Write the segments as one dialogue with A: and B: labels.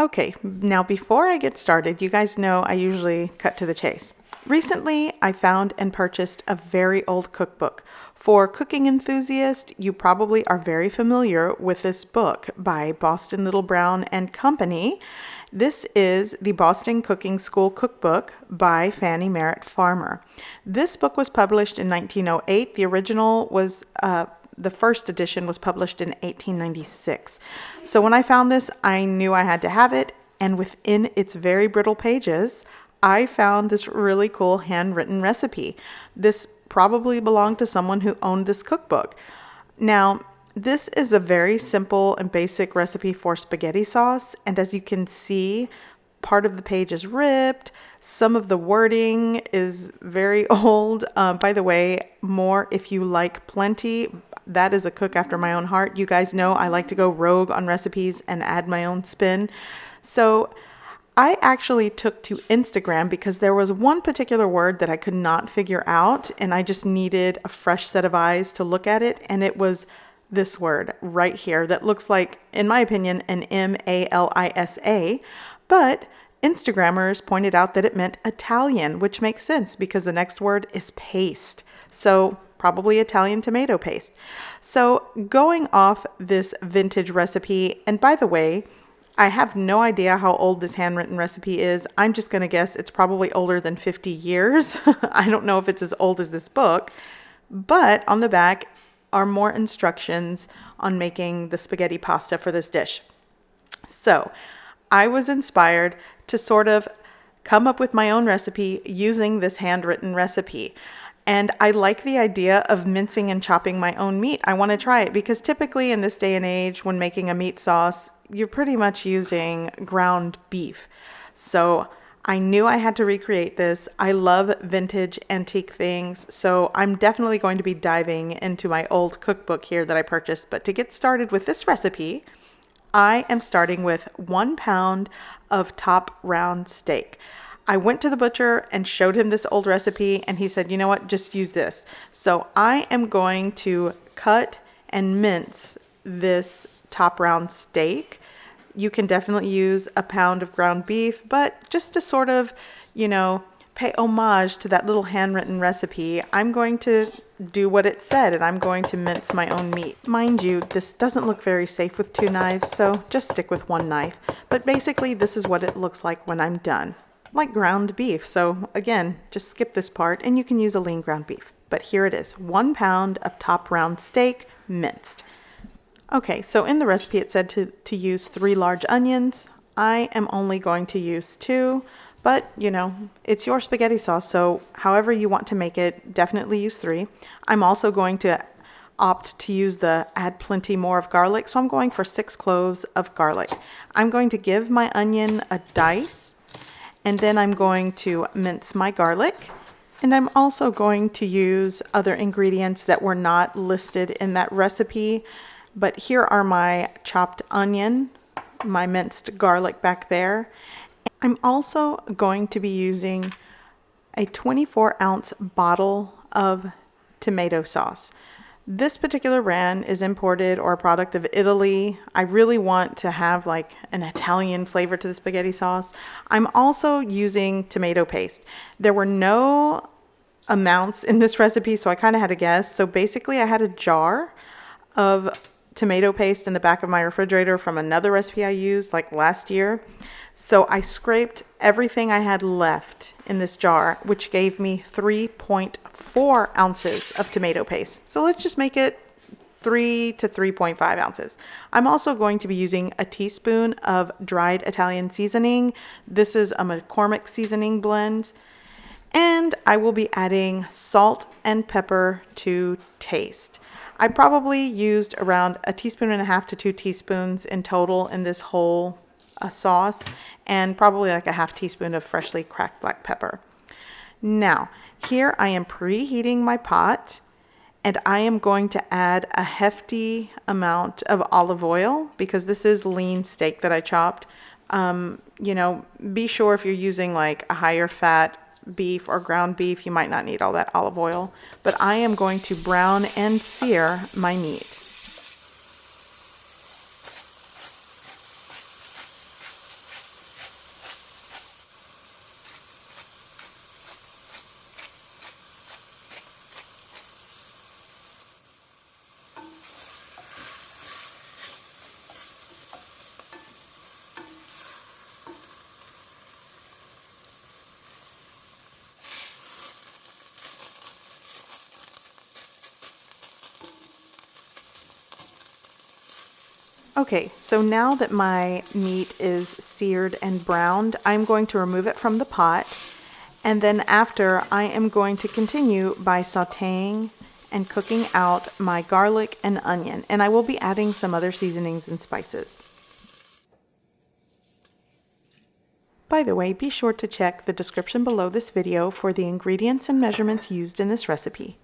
A: Okay, now before I get started, you guys know I usually cut to the chase. Recently, I found and purchased a very old cookbook. For cooking enthusiasts, you probably are very familiar with this book by Boston Little Brown and Company. This is the Boston Cooking School Cookbook by Fannie Merritt Farmer. This book was published in 1908. The original was the first edition was published in 1896. So when I found this, I knew I had to have it, and within its very brittle pages, I found this really cool handwritten recipe. This probably belonged to someone who owned this cookbook. Now, this is a very simple and basic recipe for spaghetti sauce, and as you can see, part of the page is ripped. Some of the wording is very old. By the way, more if you like plenty. That is a cook after my own heart. You guys know I like to go rogue on recipes and add my own spin. So I actually took to Instagram because there was one particular word that I could not figure out, and I just needed a fresh set of eyes to look at it, and it was this word right here that looks like, in my opinion, an M-A-L-I-S-A, but Instagrammers pointed out that it meant Italian, which makes sense because the next word is paste. So probably Italian tomato paste. So going off this vintage recipe, and by the way, I have no idea how old this handwritten recipe is. I'm just going to guess it's probably older than 50 years. I don't know if it's as old as this book, but on the back are more instructions on making the spaghetti pasta for this dish. So I was inspired to sort of come up with my own recipe using this handwritten recipe. And I like the idea of mincing and chopping my own meat. I want to try it because typically in this day and age, when making a meat sauce, you're pretty much using ground beef. So I knew I had to recreate this. I love vintage antique things, so I'm definitely going to be diving into my old cookbook here that I purchased. But to get started with this recipe, I am starting with 1 pound of top round steak. I went to the butcher and showed him this old recipe, and he said, you know what, just use this. So I am going to cut and mince this top round steak. You can definitely use a pound of ground beef, but just to sort of, pay homage to that little handwritten recipe, I'm going to do what it said, and I'm going to mince my own meat. Mind you, this doesn't look very safe with 2 knives, so just stick with 1 knife. But basically, this is what it looks like when I'm done. Like ground beef. So again, just skip this part and you can use a lean ground beef. But here it is, 1 pound of top round steak minced. Okay, so in the recipe it said to use 3 large onions. I am only going to use 2, but it's your spaghetti sauce, so however you want to make it, definitely use 3. I'm also going to opt to use the add plenty more of garlic, so I'm going for 6 cloves of garlic. I'm going to give my onion a dice, and then I'm going to mince my garlic. And I'm also going to use other ingredients that were not listed in that recipe. But here are my chopped onion, my minced garlic back there. I'm also going to be using a 24-ounce bottle of tomato sauce. This particular brand is imported or a product of Italy. I really want to have like an Italian flavor to the spaghetti sauce. I'm also using tomato paste. There were no amounts in this recipe, so I kind of had to guess. So basically I had a jar of tomato paste in the back of my refrigerator from another recipe I used like last year. So I scraped everything I had left in this jar, which gave me 3.4 ounces of tomato paste. So let's just make it 3 to 3.5 ounces. I'm also going to be using a teaspoon of dried Italian seasoning. This is a McCormick seasoning blend. And I will be adding salt and pepper to taste. I probably used around 1.5 teaspoons to 2 teaspoons in total in this whole sauce, and probably like a 1/2 teaspoon of freshly cracked black pepper. Now, here I am preheating my pot, and I am going to add a hefty amount of olive oil because this is lean steak that I chopped. Be sure if you're using like a higher fat beef or ground beef, you might not need all that olive oil, but I am going to brown and sear my meat. Okay, so now that my meat is seared and browned, I'm going to remove it from the pot. And then after, I am going to continue by sauteing and cooking out my garlic and onion. And I will be adding some other seasonings and spices. By the way, be sure to check the description below this video for the ingredients and measurements used in this recipe.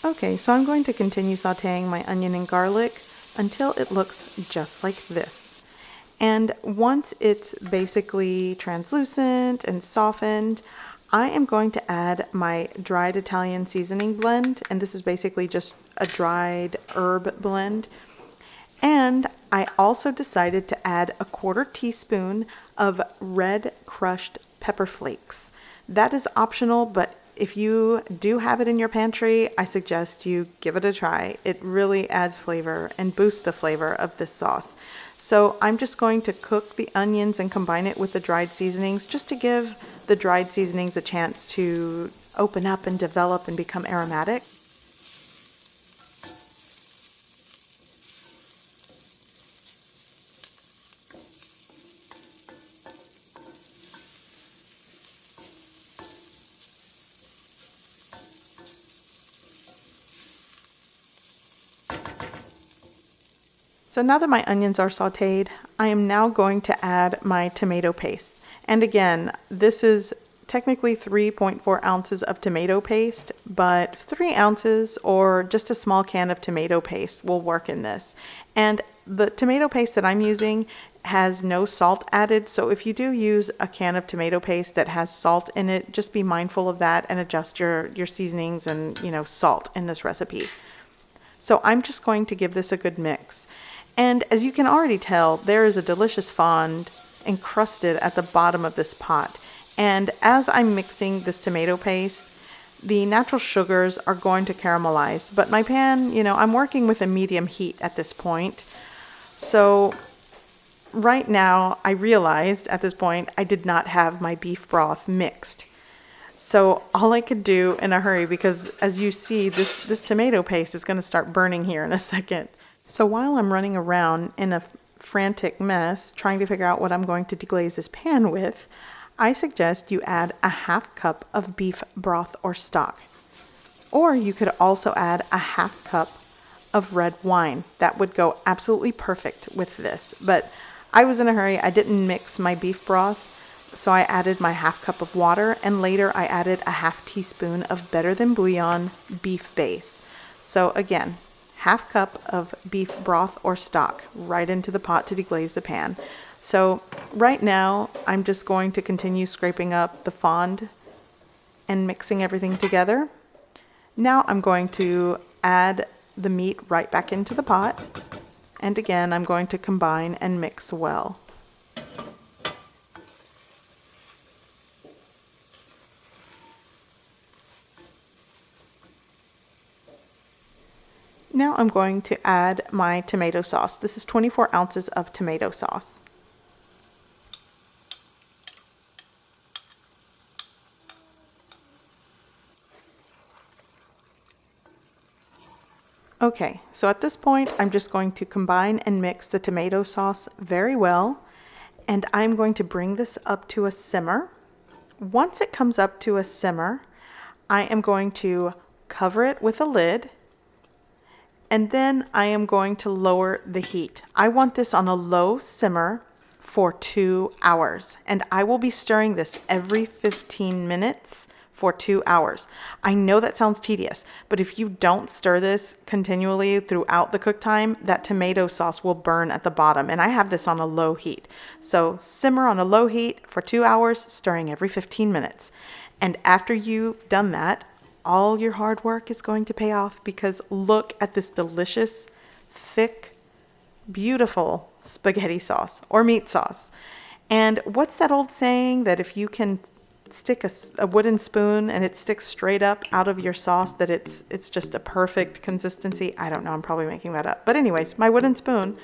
A: Okay, so I'm going to continue sauteing my onion and garlic until it looks just like this. And once it's basically translucent and softened, I am going to add my dried Italian seasoning blend, and this is basically just a dried herb blend. And I also decided to add a 1/4 teaspoon of red crushed pepper flakes. That is optional, but if you do have it in your pantry, I suggest you give it a try. It really adds flavor and boosts the flavor of this sauce. So I'm just going to cook the onions and combine it with the dried seasonings just to give the dried seasonings a chance to open up and develop and become aromatic. So now that my onions are sauteed, I am now going to add my tomato paste. And again, this is technically 3.4 ounces of tomato paste, but 3 ounces or just a small can of tomato paste will work in this. And the tomato paste that I'm using has no salt added, so if you do use a can of tomato paste that has salt in it, just be mindful of that and adjust your seasonings and, salt in this recipe. So I'm just going to give this a good mix. And as you can already tell, there is a delicious fond encrusted at the bottom of this pot. And as I'm mixing this tomato paste, the natural sugars are going to caramelize. But my pan, I'm working with a medium heat at this point. So right now, I realized at this point I did not have my beef broth mixed. So all I could do in a hurry, because as you see, this tomato paste is going to start burning here in a second. So while I'm running around in a frantic mess trying to figure out what I'm going to deglaze this pan with, I suggest you add a 1/2 cup of beef broth or stock. Or you could also add a 1/2 cup of red wine. That would go absolutely perfect with this. But I was in a hurry. I didn't mix my beef broth, so I added my 1/2 cup of water, and later I added a 1/2 teaspoon of Better Than Bouillon beef base. So again, 1/2 cup of beef broth or stock right into the pot to deglaze the pan. So right now, I'm just going to continue scraping up the fond and mixing everything together. Now I'm going to add the meat right back into the pot. And again, I'm going to combine and mix well. Now I'm going to add my tomato sauce. This is 24 ounces of tomato sauce. Okay, so at this point, I'm just going to combine and mix the tomato sauce very well, and I'm going to bring this up to a simmer. Once it comes up to a simmer, I am going to cover it with a lid, and then I am going to lower the heat. I want this on a low simmer for 2 hours, and I will be stirring this every 15 minutes for 2 hours. I know that sounds tedious, but if you don't stir this continually throughout the cook time, that tomato sauce will burn at the bottom, and I have this on a low heat. So simmer on a low heat for 2 hours, stirring every 15 minutes. And after you've done that, all your hard work is going to pay off, because look at this delicious, thick, beautiful spaghetti sauce or meat sauce. And what's that old saying that if you can stick a wooden spoon and it sticks straight up out of your sauce, that it's just a perfect consistency? I don't know, I'm probably making that up. But anyways, my wooden spoon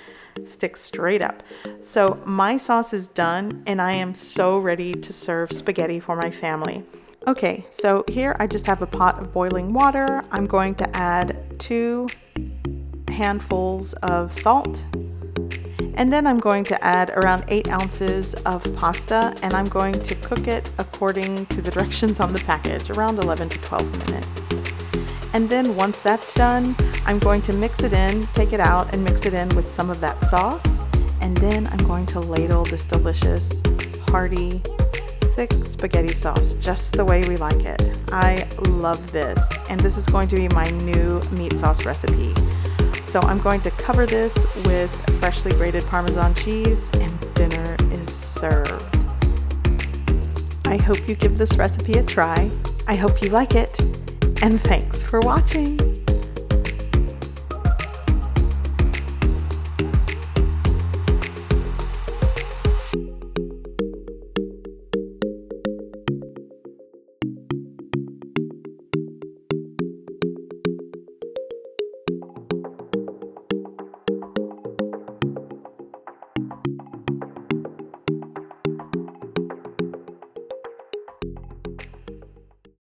A: sticks straight up. So my sauce is done, and I am so ready to serve spaghetti for my family. Okay, so here I just have a pot of boiling water. I'm going to add 2 handfuls of salt. And then I'm going to add around 8 ounces of pasta, and I'm going to cook it according to the directions on the package, around 11 to 12 minutes. And then once that's done, I'm going to mix it in, take it out and mix it in with some of that sauce. And then I'm going to ladle this delicious, hearty, thick spaghetti sauce, just the way we like it. I love this, and this is going to be my new meat sauce recipe. So I'm going to cover this with freshly grated Parmesan cheese, and dinner is served. I hope you give this recipe a try. I hope you like it, and thanks for watching.